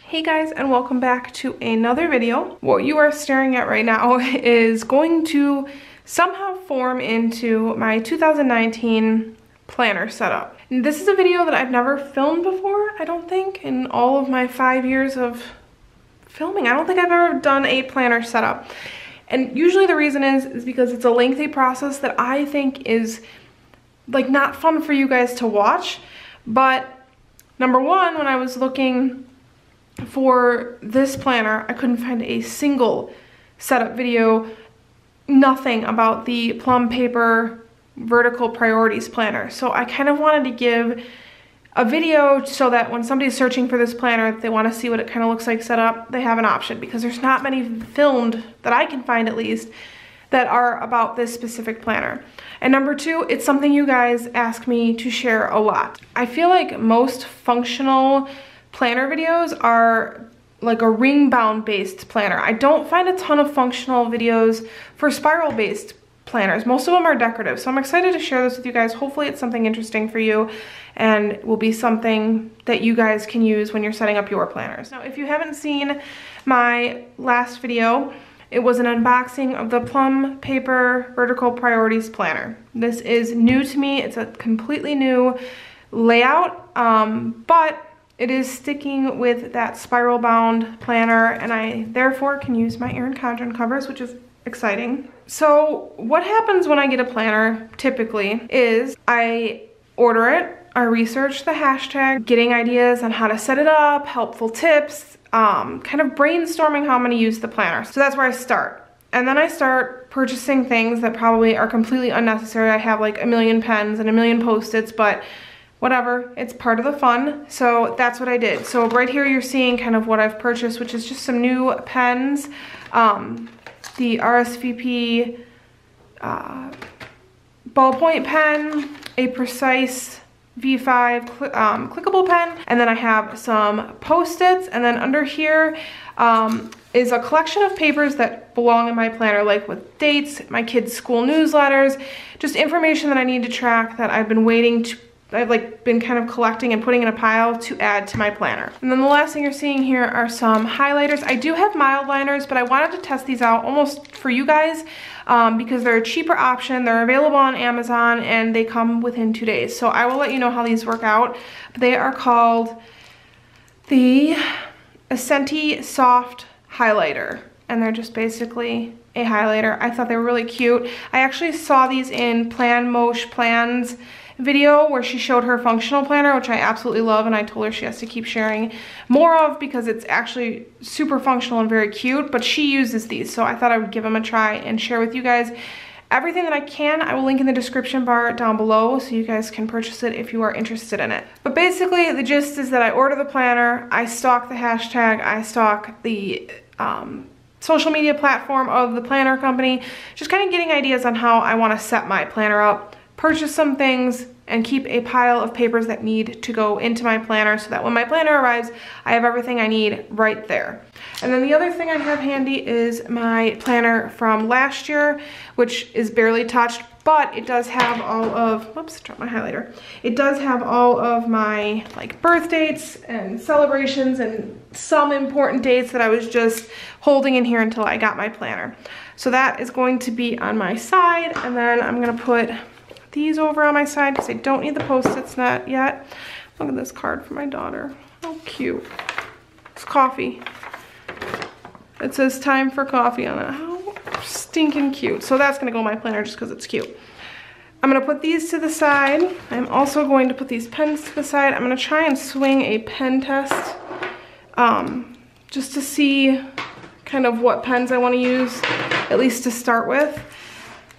Hey guys, and welcome back to another video. What you are staring at right now is going to somehow form into my 2019 planner setup. And this is a video that I've never filmed before, I don't think, in all of my 5 years of filming. I don't think I've ever done a planner setup. And usually the reason is because it's a lengthy process that I think is like not fun for you guys to watch. But number one, when I was looking for this planner, I couldn't find a single setup video, nothing about the Plum Paper vertical priorities planner. So I kind of wanted to give a video so that when somebody's searching for this planner, if they want to see what it kind of looks like set up, they have an option, because there's not many filmed that I can find at least that are about this specific planner. And number two, it's something you guys ask me to share a lot. I feel like most functional planner videos are like a ring bound based planner. I don't find a ton of functional videos for spiral based planners. Most of them are decorative. So I'm excited to share this with you guys. Hopefully it's something interesting for you and will be something that you guys can use when you're setting up your planners. Now, if you haven't seen my last video, it was an unboxing of the Plum Paper Vertical Priorities Planner. This is new to me. It's a completely new layout, but it is sticking with that spiral bound planner, and I therefore can use my Erin Condren covers, which is exciting. So what happens when I get a planner typically is I order it, I research the hashtag, getting ideas on how to set it up, helpful tips, kind of brainstorming how I'm going to use the planner. So that's where I start. And then I start purchasing things that probably are completely unnecessary. I have like a million pens and a million Post-its, but whatever, it's part of the fun. So that's what I did. So right here you're seeing kind of what I've purchased, which is just some new pens. The RSVP ballpoint pen, a Precise V5 clickable pen, and then I have some Post-its, and then under here is a collection of papers that belong in my planner, like with dates, my kids' school newsletters, just information that I need to track that I've been waiting to, I've like been kind of collecting and putting in a pile to add to my planner. And then the last thing you're seeing here are some highlighters. I do have mild liners, but I wanted to test these out almost for you guys because they're a cheaper option. They're available on Amazon and they come within 2 days. So I will let you know how these work out. They are called the Accenti Soft Highlighter, and they're just basically a highlighter. I thought they were really cute. I actually saw these in Plans video where she showed her functional planner, which I absolutely love, and I told her she has to keep sharing more of because it's actually super functional and very cute, but she uses these, so I thought I would give them a try and share with you guys everything that I can. I will link in the description bar down below so you guys can purchase it if you are interested in it. But basically the gist is that I order the planner, I stalk the hashtag, I stalk the social media platform of the planner company, just kind of getting ideas on how I want to set my planner up, purchase some things, and keep a pile of papers that need to go into my planner so that when my planner arrives, I have everything I need right there. And then the other thing I have handy is my planner from last year, which is barely touched, but it does have all of, whoops, dropped my highlighter. It does have all of my like birth dates and celebrations and some important dates that I was just holding in here until I got my planner. So that is going to be on my side, and then I'm gonna put these over on my side because I don't need the Post-its not yet. Look at this card for my daughter. How cute. It's coffee. It says time for coffee on it. How stinking cute. So that's gonna go in my planner just because it's cute. I'm gonna put these to the side. I'm also going to put these pens to the side. I'm gonna try and swing a pen test just to see kind of what pens I want to use, at least to start with.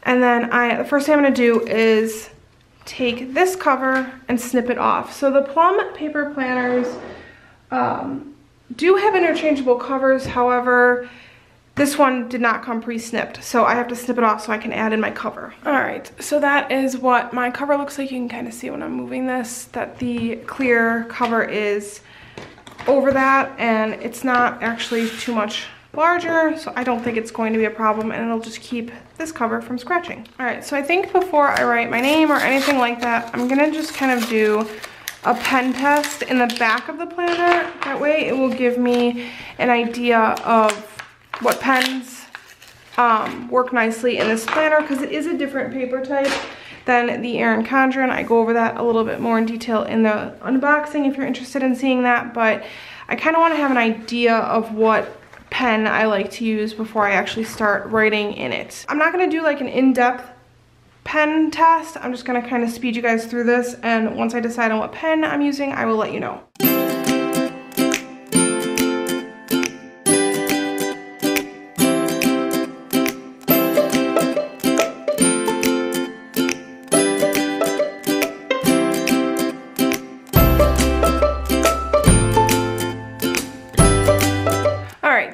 And then the first thing I'm gonna do is take this cover and snip it off. So the Plum Paper planners do have interchangeable covers, however, this one did not come pre-snipped, so I have to snip it off so I can add in my cover. All right, so that is what my cover looks like. You can kind of see when I'm moving this, that the clear cover is over that, and it's not actually too much larger, so I don't think it's going to be a problem, and it'll just keep this cover from scratching. All right, so I think before I write my name or anything like that, I'm gonna just kind of do a pen test in the back of the planner. That way it will give me an idea of what pens work nicely in this planner, because it is a different paper type than the Erin Condren. I go over that a little bit more in detail in the unboxing if you're interested in seeing that, but I kind of want to have an idea of what pen I like to use before I actually start writing in it. I'm not going to do like an in-depth pen test. I'm just going to kind of speed you guys through this, and once I decide on what pen I'm using, I will let you know.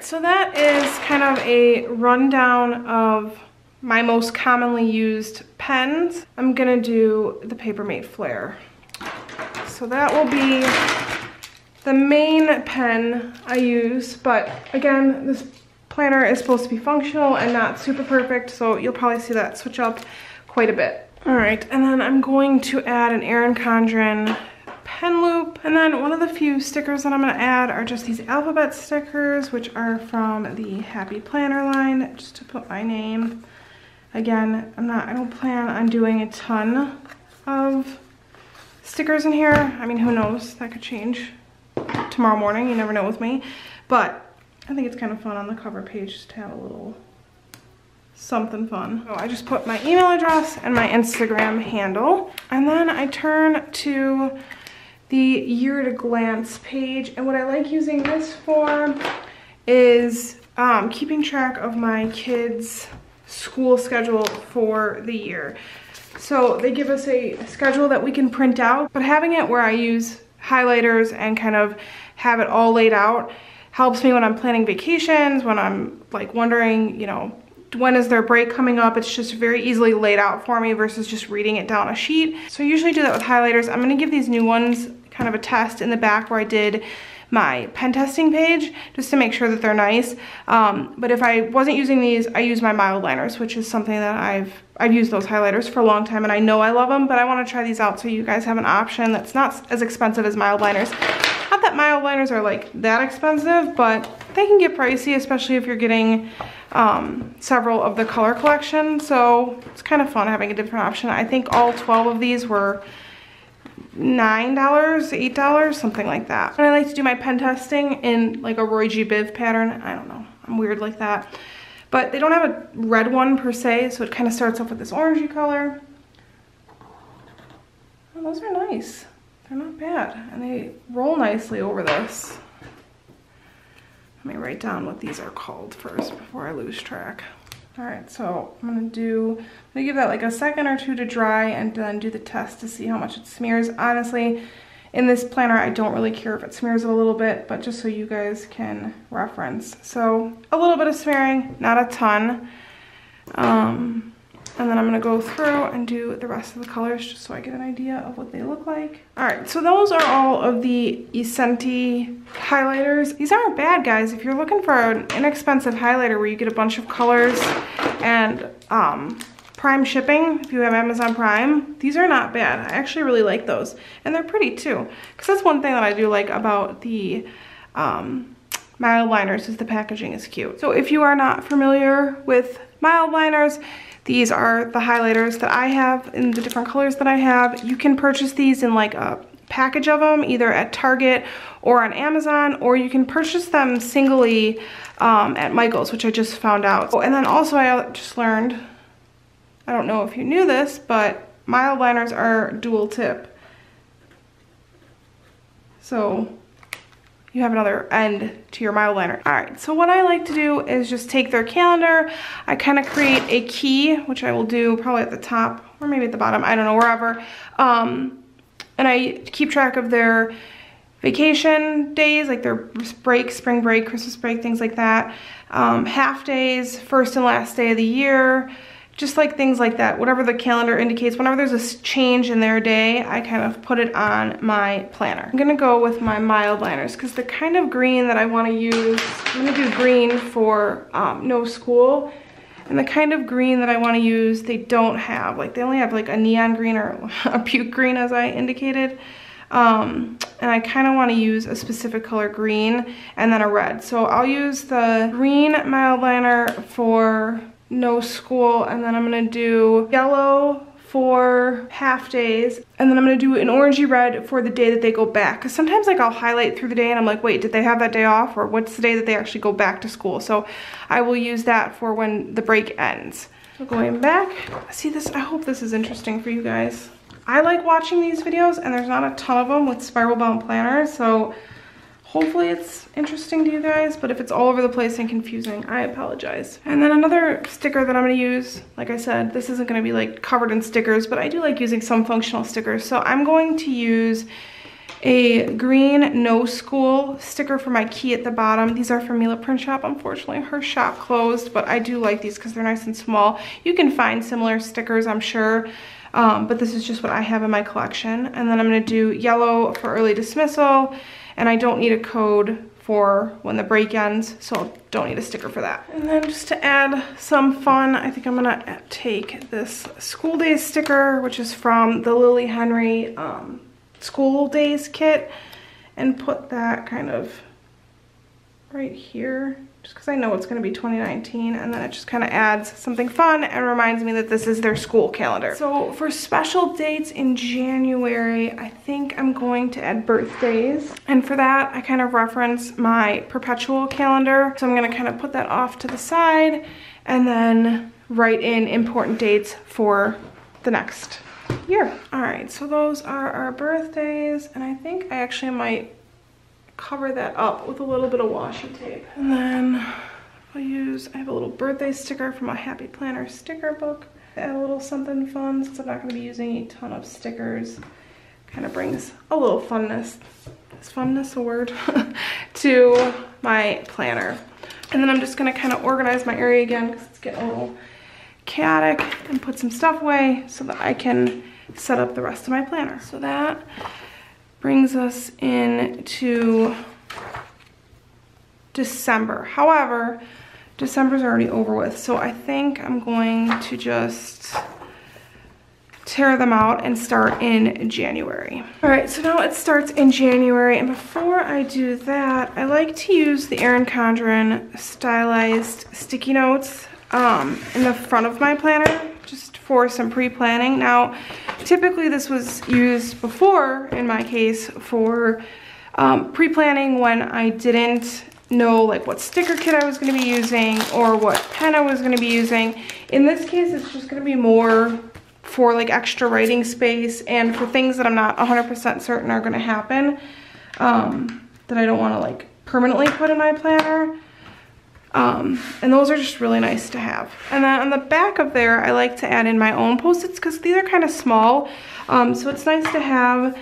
So that is kind of a rundown of my most commonly used pens. I'm gonna do the Papermate Flair. So that will be the main pen I use, but again, this planner is supposed to be functional and not super perfect, so you'll probably see that switch up quite a bit. All right, and then I'm going to add an Erin Condren pen loop, and then one of the few stickers that I'm going to add are just these alphabet stickers, which are from the Happy Planner line, just to put my name. Again, I don't plan on doing a ton of stickers in here. I mean, who knows, that could change tomorrow morning, you never know with me, but I think it's kind of fun on the cover page just to have a little something fun. So I just put my email address and my Instagram handle, and then I turn to the year at a glance page, and what I like using this for is keeping track of my kids' school schedule for the year. So they give us a schedule that we can print out, but having it where I use highlighters and kind of have it all laid out helps me when I'm planning vacations, when I'm like wondering, you know, when is their break coming up. It's just very easily laid out for me versus just reading it down a sheet. So I usually do that with highlighters. I'm gonna give these new ones kind of a test in the back where I did my pen testing page, just to make sure that they're nice. But if I wasn't using these, I use my mild liners, which is something that I've used those highlighters for a long time, and I know I love them, but I want to try these out so you guys have an option that's not as expensive as mild liners. Not that mild liners are like that expensive, but they can get pricey, especially if you're getting several of the color collection. So it's kind of fun having a different option. I think all 12 of these were $9, $8, something like that. And I like to do my pen testing in like a Rory G. Biv pattern. I don't know, I'm weird like that. But they don't have a red one per se, so it kind of starts off with this orangey color. Oh, those are nice. They're not bad, and they roll nicely over this. Let me write down what these are called first before I lose track. All right, so I'm gonna give that like a second or two to dry and then do the test to see how much it smears. Honestly, in this planner, I don't really care if it smears it a little bit, but just so you guys can reference. So a little bit of smearing, not a ton. And then I'm gonna go through and do the rest of the colors just so I get an idea of what they look like. All right, so those are all of the Essenti highlighters. These aren't bad, guys. If you're looking for an inexpensive highlighter where you get a bunch of colors and Prime shipping, if you have Amazon Prime, these are not bad. I actually really like those. And they're pretty too, because that's one thing that I do like about the mild liners is the packaging is cute. So if you are not familiar with mild liners, these are the highlighters that I have in the different colors that I have. You can purchase these in like a package of them, either at Target or on Amazon, or you can purchase them singly at Michael's, which I just found out. Oh, and then also I just learned, I don't know if you knew this, but mild liners are dual tip. So you have another end to your mild liner. All right, so what I like to do is just take their calendar. I kind of create a key, which I will do probably at the top or maybe at the bottom, I don't know, wherever. And I keep track of their vacation days, like their break, spring break, Christmas break, things like that. Half days, first and last day of the year, just like things like that. Whatever the calendar indicates, whenever there's a change in their day, I kind of put it on my planner. I'm gonna go with my mild liners because the kind of green that I want to use, I'm gonna do green for no school. And the kind of green that I want to use, they don't have. Like they only have like a neon green or a puke green, as I indicated. And I kind of want to use a specific color, green, and then a red. So I'll use the green mild liner for no school, and then I'm going to do yellow for half days, and then I'm gonna do an orangey red for the day that they go back. Because sometimes like I'll highlight through the day and I'm like, wait, did they have that day off, or what's the day that they actually go back to school? So I will use that for when the break ends. So going back, see this, I hope this is interesting for you guys. I like watching these videos, and there's not a ton of them with spiral bound planners, so hopefully it's interesting to you guys, but if it's all over the place and confusing, I apologize. And then another sticker that I'm gonna use, like I said, this isn't gonna be like covered in stickers, but I do like using some functional stickers. So I'm going to use a green no school sticker for my key at the bottom. These are from Mila Print Shop. Unfortunately, her shop closed, but I do like these because they're nice and small. You can find similar stickers, I'm sure, but this is just what I have in my collection. And then I'm gonna do yellow for early dismissal, and I don't need a code for when the break ends, so I don't need a sticker for that. And then just to add some fun, I think I'm gonna take this school days sticker, which is from the Lily Henry school days kit, and put that kind of right here, just because I know it's going to be 2019, and then it just kind of adds something fun and reminds me that this is their school calendar. So for special dates in January, I think I'm going to add birthdays, and for that I kind of reference my perpetual calendar. So I'm going to kind of put that off to the side and then write in important dates for the next year. All right, so those are our birthdays, and I think I actually might cover that up with a little bit of washi tape. And then I have a little birthday sticker from a Happy Planner sticker book. Add a little something fun, since I'm not going to be using a ton of stickers. Kind of brings a little funness, is funness a word, to my planner. And then I'm just going to kind of organize my area again because it's getting a little chaotic, and put some stuff away so that I can set up the rest of my planner. So that brings us into December. However, December's already over with, so I think I'm going to just tear them out and start in January. All right, so now it starts in January, and before I do that, I like to use the Erin Condren Stylized sticky notes in the front of my planner, just for some pre-planning. Now, typically this was used before, in my case, for pre-planning when I didn't know like what sticker kit I was going to be using or what pen I was going to be using. In this case, it's just going to be more for like extra writing space and for things that I'm not 100% certain are going to happen, that I don't want to like permanently put in my planner. And those are just really nice to have. And then on the back of there, I like to add in my own Post-its because these are kind of small. So it's nice to have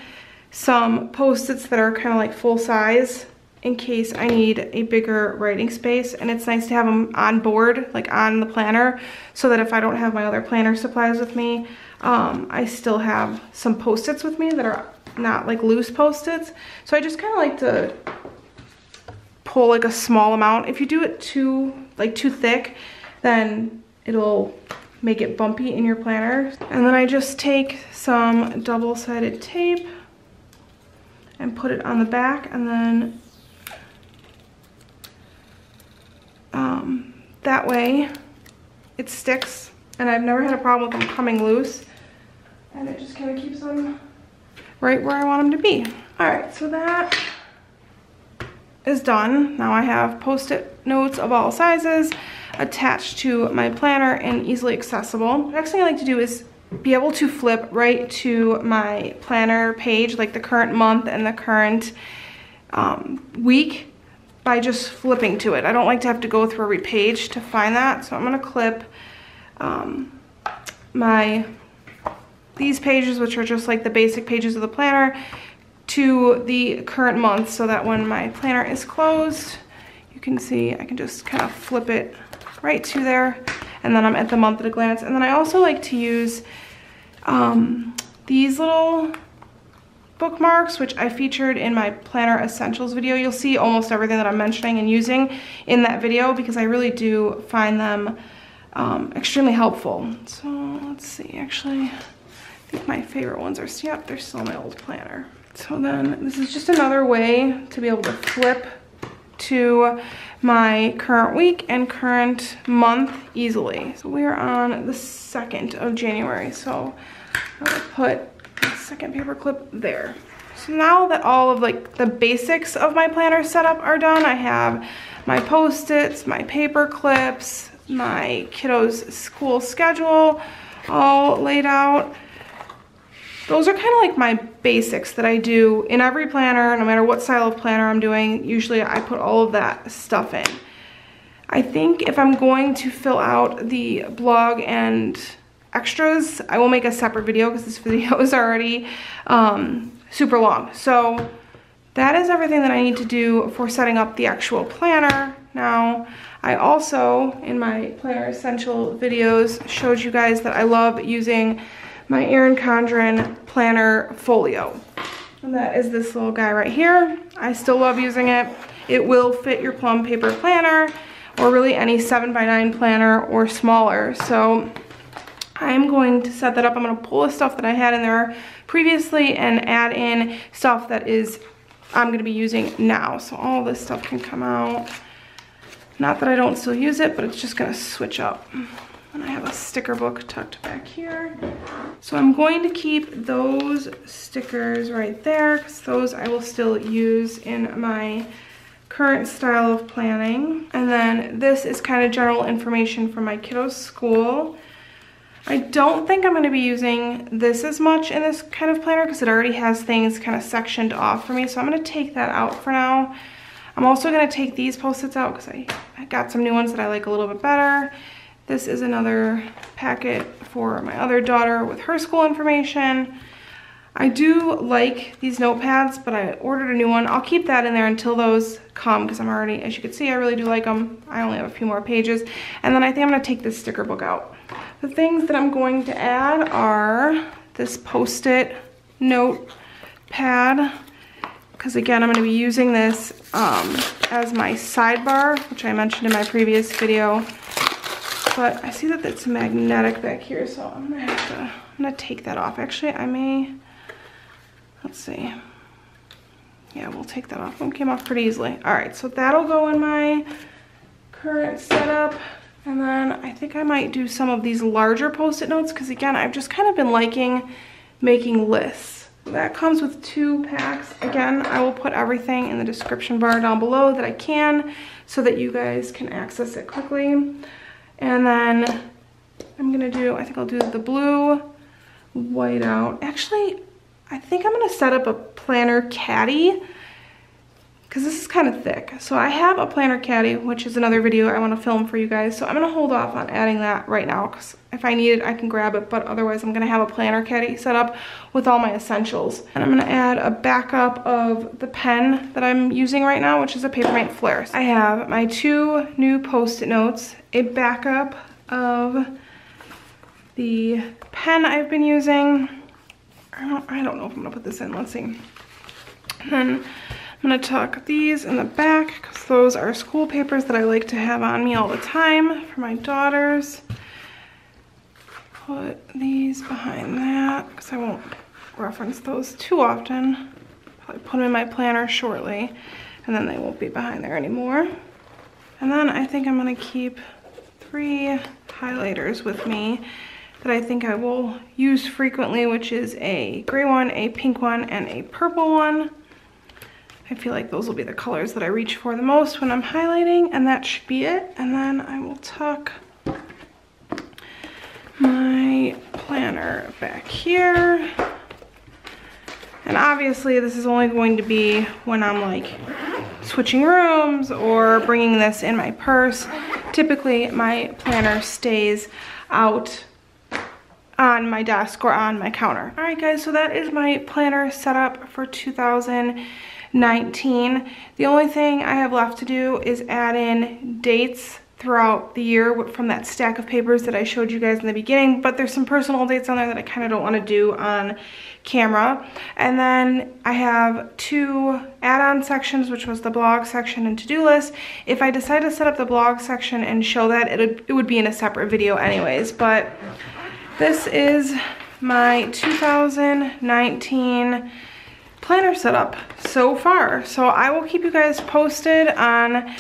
some Post-its that are kind of like full size in case I need a bigger writing space. And it's nice to have them on board, like on the planner, so that if I don't have my other planner supplies with me, I still have some Post-its with me that are not like loose Post-its. So I just kind of like to pull like a small amount. If you do it too thick, then it'll make it bumpy in your planner. And then I just take some double-sided tape and put it on the back, and then that way it sticks, and I've never had a problem with them coming loose, and it just kind of keeps them right where I want them to be. All right, so that is done. Now I have Post-it notes of all sizes attached to my planner and easily accessible. The next thing I like to do is be able to flip right to my planner page, like the current month and the current week, by just flipping to it. I don't like to have to go through every page to find that, so I'm gonna clip these pages, which are just like the basic pages of the planner, to the current month, so that when my planner is closed, you can see I can just kind of flip it right to there, and then I'm at the month at a glance. And then I also like to use these little bookmarks, which I featured in my Planner Essentials video. You'll see almost everything that I'm mentioning and using in that video because I really do find them extremely helpful. So let's see, actually, I think my favorite ones are, yep, they're still in my old planner. So then this is just another way to be able to flip to my current week and current month easily. So we're on the 2nd of January. So I will put the second paper clip there. So now that all of like the basics of my planner setup are done, I have my Post-its, my paper clips, my kiddos' school schedule all laid out. Those are kind of like my basics that I do in every planner, no matter what style of planner I'm doing. Usually I put all of that stuff in. I think if I'm going to fill out the blog and extras, I will make a separate video because this video is already super long. So that is everything that I need to do for setting up the actual planner. Now, I also, in my Planner Essential videos, showed you guys that I love using my Erin Condren planner Folio. And that is this little guy right here. I still love using it. It will fit your Plum Paper planner or really any 7x9 planner or smaller. So I'm going to set that up. I'm going to pull the stuff that I had in there previously and add in stuff that I'm going to be using now. So all this stuff can come out. Not that I don't still use it, but it's just going to switch up. And I have a sticker book tucked back here. So I'm going to keep those stickers right there because those I will still use in my current style of planning. And then this is kind of general information for my kiddos' school. I don't think I'm going to be using this as much in this kind of planner because it already has things kind of sectioned off for me. So I'm going to take that out for now. I'm also going to take these Post-its out because I got some new ones that I like a little bit better. This is another packet for my other daughter with her school information. I do like these notepads, but I ordered a new one. I'll keep that in there until those come because I'm already, as you can see, I really do like them. I only have a few more pages. And then I think I'm going to take this sticker book out. The things that I'm going to add are this Post-it notepad, because again, I'm going to be using this as my sidebar, which I mentioned in my previous video. But I see that it's magnetic back here, so I'm gonna take that off. Actually, I may, let's see. Yeah, we'll take that off. It came off pretty easily. All right, so that'll go in my current setup. And then I think I might do some of these larger Post-it notes because again, I've just kind of been liking making lists. That comes with 2 packs. Again, I will put everything in the description bar down below that I can so that you guys can access it quickly. And then I'm gonna do, I think I'll do the blue whiteout. Actually, I think I'm gonna set up a planner caddy because this is kind of thick. So I have a planner caddy, which is another video I want to film for you guys. So I'm gonna hold off on adding that right now because if I need it, I can grab it. But otherwise, I'm gonna have a planner caddy set up with all my essentials. And I'm gonna add a backup of the pen that I'm using right now, which is a Papermate Flair. I have my 2 new Post-it notes, a backup of the pen I've been using. I don't know if I'm gonna put this in, let's see. And then I'm gonna tuck these in the back because those are school papers that I like to have on me all the time for my daughters. Put these behind that because I won't reference those too often. Probably put them in my planner shortly and then they won't be behind there anymore. And then I think I'm gonna keep 3 highlighters with me that I think I will use frequently, which is a gray one, a pink one, and a purple one. I feel like those will be the colors that I reach for the most when I'm highlighting, and that should be it. And then I will tuck my planner back here. And obviously this is only going to be when I'm like switching rooms or bringing this in my purse. Typically my planner stays out on my desk or on my counter. All right guys, so that is my planner setup for 2019. The only thing I have left to do is add in dates throughout the year from that stack of papers that I showed you guys in the beginning, but there's some personal dates on there that I kind of don't want to do on camera. And then I have 2 add-on sections, which was the blog section and to-do list. If I decide to set up the blog section and show that, it would be in a separate video anyways, but this is my 2019 planner setup so far. So I will keep you guys posted on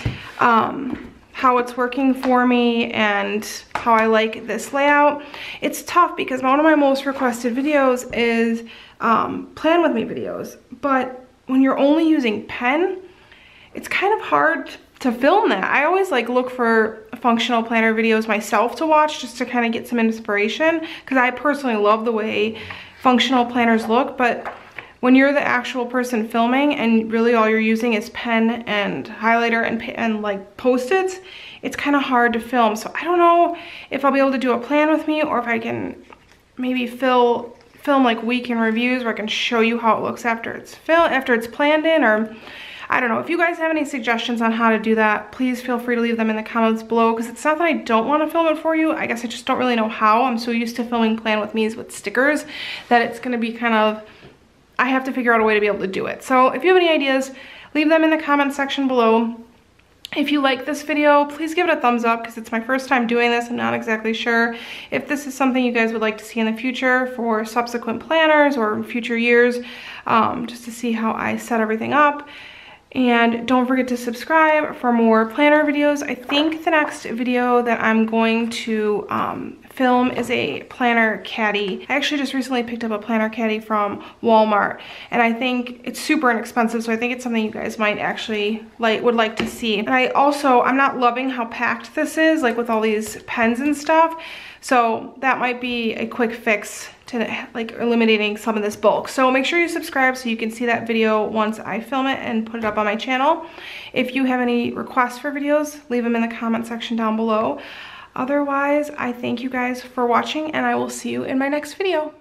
how it's working for me and how I like this layout. It's tough because one of my most requested videos is plan with me videos, but when you're only using pen, it's kind of hard to film that. I always like look for functional planner videos myself to watch just to kind of get some inspiration, because I personally love the way functional planners look, but when you're the actual person filming and really all you're using is pen and highlighter and like Post-its, it's kind of hard to film. So I don't know if I'll be able to do a plan with me, or if I can maybe film like weekend reviews where I can show you how it looks after it's planned in, or I don't know. If you guys have any suggestions on how to do that, please feel free to leave them in the comments below, because it's not that I don't want to film it for you. I guess I just don't really know how. I'm so used to filming plan with me's with stickers that it's going to be kind of, I have to figure out a way to be able to do it. So if you have any ideas, leave them in the comment section below. If you like this video, please give it a thumbs up, because it's my first time doing this. I'm not exactly sure if this is something you guys would like to see in the future for subsequent planners or future years, just to see how I set everything up. And don't forget to subscribe for more planner videos. I think the next video that I'm going to film is a planner caddy. I actually just recently picked up a planner caddy from Walmart, and I think it's super inexpensive, so I think it's something you guys might actually would like to see. And I'm not loving how packed this is, like with all these pens and stuff, so that might be a quick fix to like eliminating some of this bulk. So make sure you subscribe so you can see that video once I film it and put it up on my channel. If you have any requests for videos, leave them in the comment section down below. Otherwise, I thank you guys for watching, and I will see you in my next video.